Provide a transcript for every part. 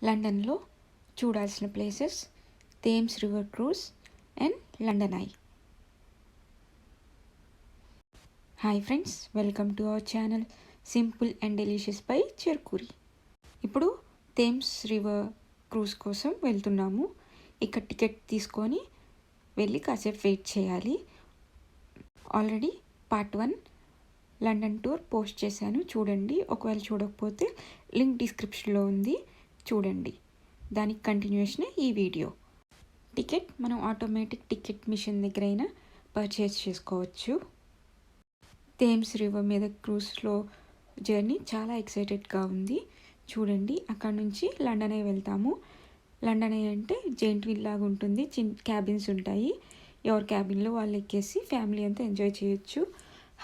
లండన్లో చూడాల్సిన places Thames river cruise and London I. Hi friends, welcome to our channel simple and delicious by Cherukuri. ఇప్పుడు Thames river cruise కోసం వెళ్తున్నాము. ఇక్కడ ticket తీసుకొని వెళ్ళి కాసేపు వెయిట్ చేయాలి. Already part 1 London tour post చేశాను, చూడండి. ఒకవేళ చూడకపోతే లింక్ డిస్క్రిప్షన్లో ఉంది, చూడండి. దానికి కంటిన్యూషనే ఈ వీడియో. టికెట్ మనం ఆటోమేటిక్ టికెట్ మిషన్ దగ్గర అయినా పర్చేస్ చేసుకోవచ్చు. థేమ్స్ రివర్ మీద క్రూజ్లో జర్నీ చాలా ఎక్సైటెడ్గా ఉంది. చూడండి, అక్కడ నుంచి లండన్ ఐ వెళ్తాము. లండన్ ఐ అంటే జెయింట్ వీల్ లాగా ఉంటుంది, క్యాబిన్స్ ఉంటాయి. ఎవరి క్యాబిన్లో వాళ్ళు ఎక్కేసి ఫ్యామిలీ అంతా ఎంజాయ్ చేయొచ్చు.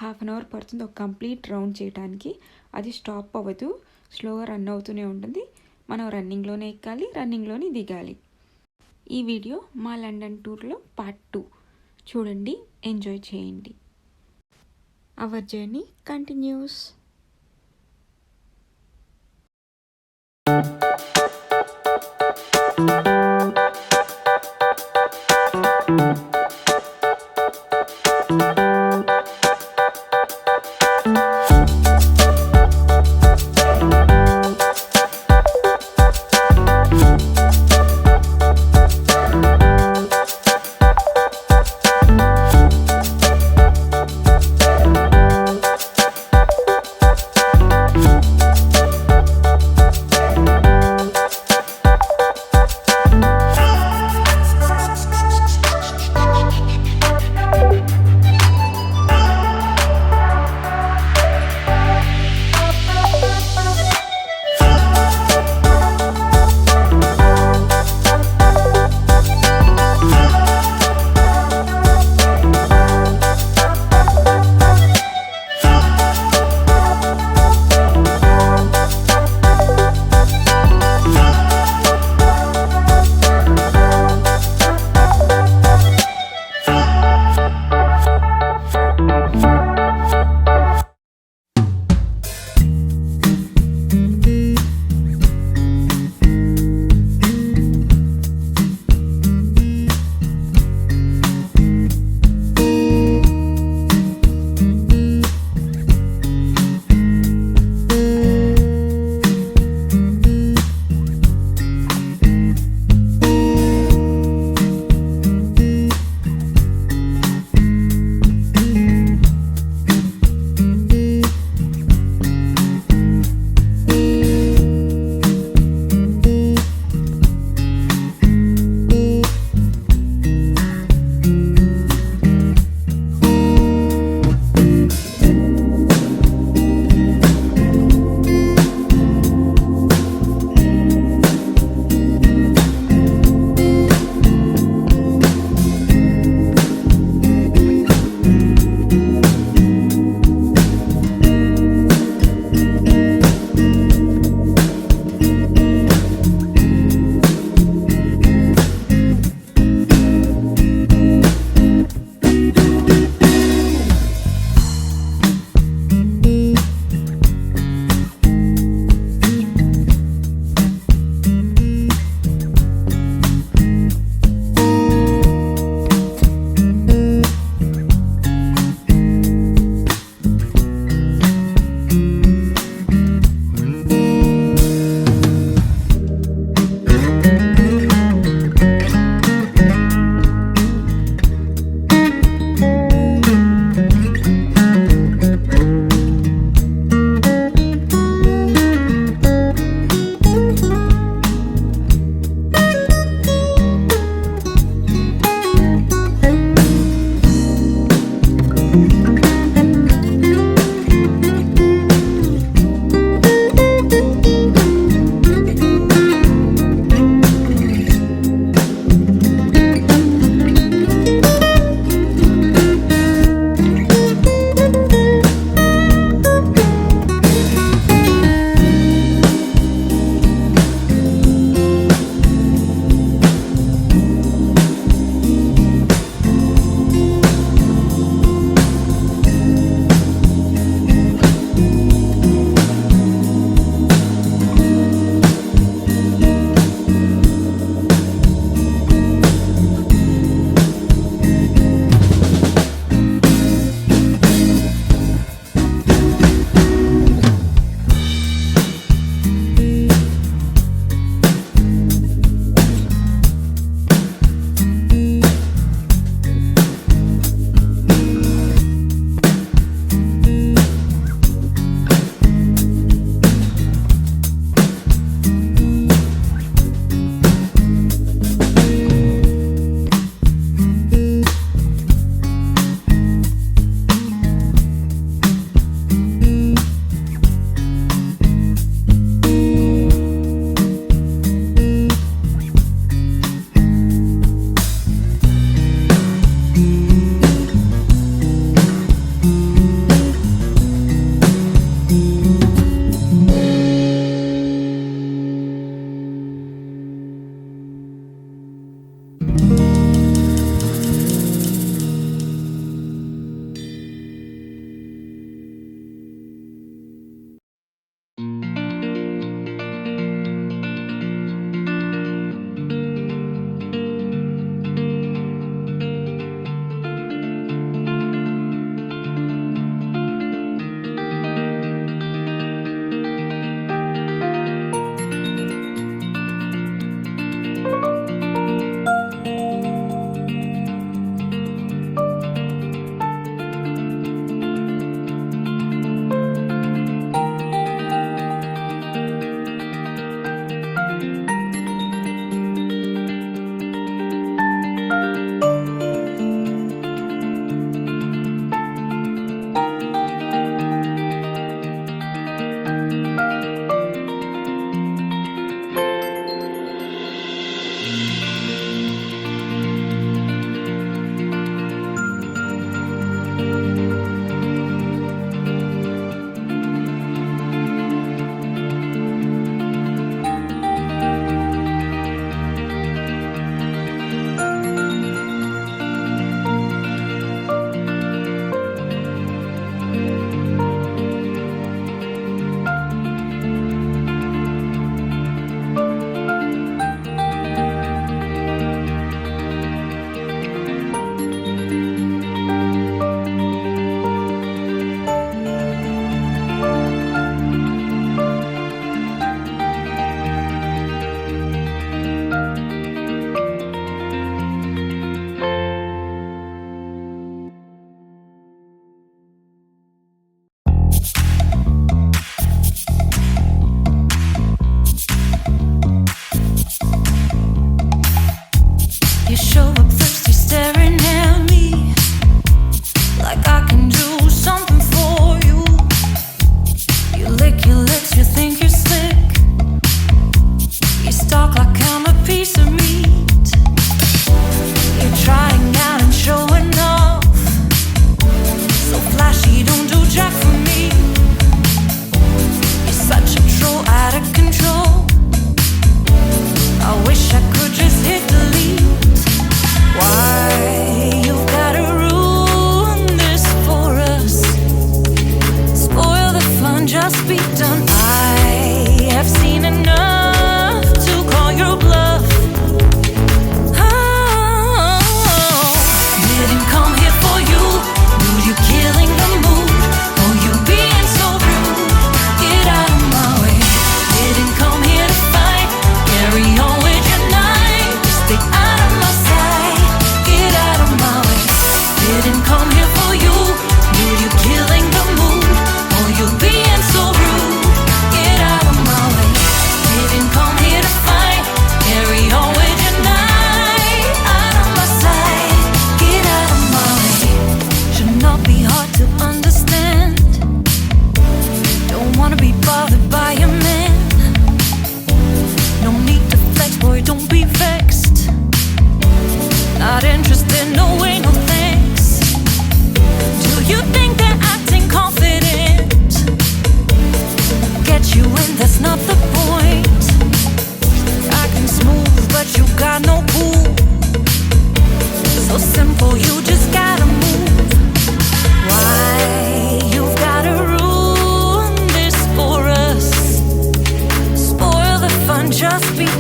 1/2 అవర్ పడుతుంది ఒక కంప్లీట్ రౌండ్ చేయడానికి. అది స్టాప్ అవ్వదు, స్లోగా రన్ అవుతూనే ఉంటుంది. మనం రన్నింగ్లోనే ఎక్కాలి, రన్నింగ్లోనే దిగాలి. ఈ వీడియో మా లండన్ టూర్లో పార్ట్ 2. చూడండి, ఎంజాయ్ చేయండి. Our journey continues.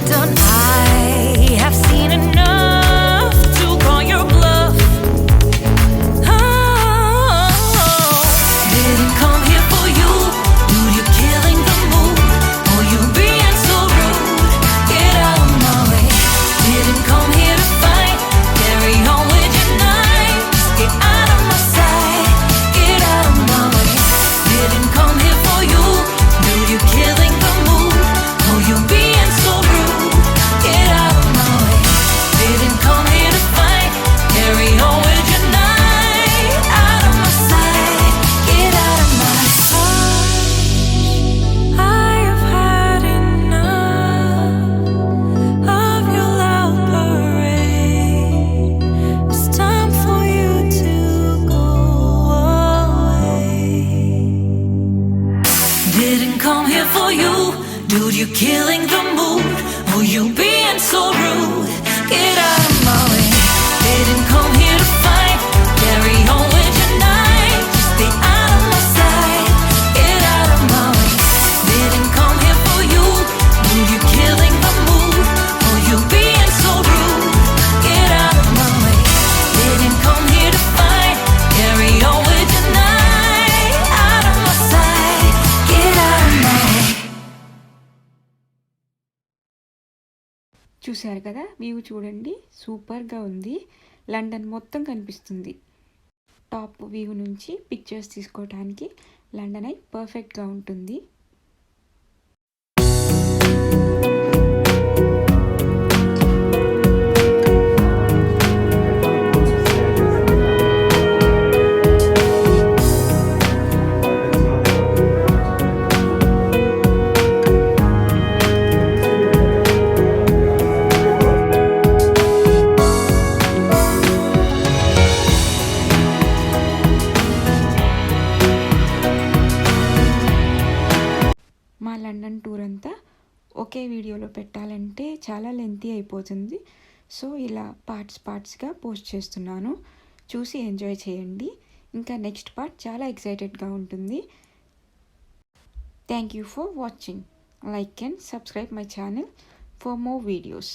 done. I have seen enough to call your bluff. Oh, didn't come here for you. Dude, you're killing the mood. Oh, you being so rude. Get out of my way. Didn't come here to fight. Carry on with your night. Just get out of my sight. Get out of my way. Didn't come here for you. Dude, you're killing the mood. Oh, you being so rude. Get out of my way. Didn't come here to fight. Carry on with your night. Out of my sight. Get out of my sight. I have had enough of your loud parade. It's time for you to go away. Didn't come here for you. Dude, you're killing the mood. Oh, you being so rude. Get out of my way. Didn't come here to fight. Carry on with your night. Just stay out of my sight. Get out of my way. Didn't come here for you. Dude, you're killing the mood. Oh, you being so rude. Get out of my way. Didn't come here to fight. Carry on with your night. Out of my sight. Get out of my way. చూశారు కదా, view చూడండి, సూపర్గా ఉంది. London మొత్తం కనిపిస్తుంది. Top view నుంచి pictures తీసుకోవడానికి London I పర్ఫెక్ట్గా ఉంటుంది. మా లండన్ టూర్ అంతా ఒకే వీడియోలో పెట్టాలంటే చాలా లెంతీ అయిపోతుంది. సో ఇలా పార్ట్స్గా పోస్ట్ చేస్తున్నాను. చూసి ఎంజాయ్ చేయండి. ఇంకా నెక్స్ట్ పార్ట్ చాలా ఎక్సైటెడ్గా ఉంటుంది. Thank you for watching. Like and subscribe my channel for more videos.